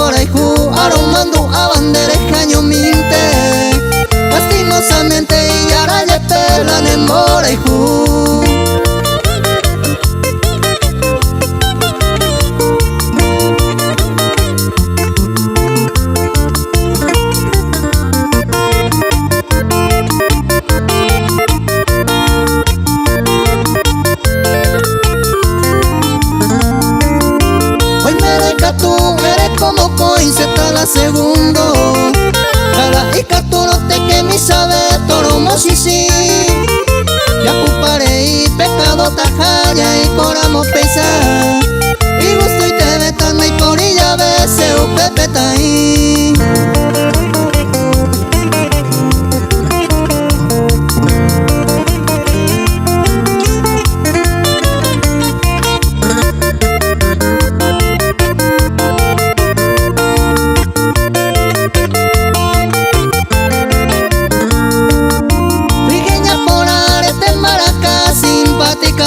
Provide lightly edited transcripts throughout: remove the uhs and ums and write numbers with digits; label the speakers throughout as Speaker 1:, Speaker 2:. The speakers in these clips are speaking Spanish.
Speaker 1: coraihu aromando a bandera caño minte lastimosamente y ahora le pelan en moraihu.
Speaker 2: Tú eres como coinceta la segundo Kala ikatu no te que mi sabe toromo sisi Ya pupare y pecado tajaya y coramo pesa Y gusto y te vetan y por ella bese o pepeta ahí.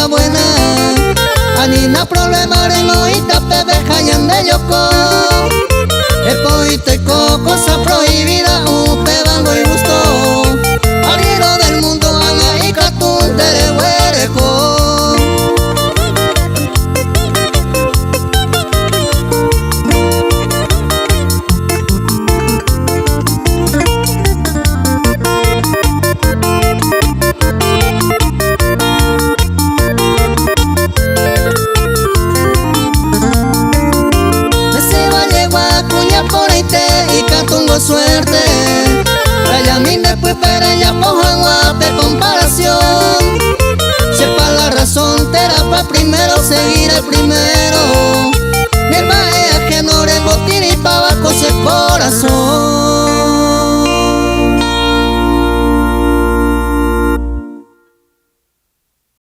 Speaker 2: Buena Anina problema reno y tape bejayan de yoko El poito y cosa prohibida upe bango y gusto Arriero del mundo ana y catún tere huereco. Suerte, raya mi después pero ya poja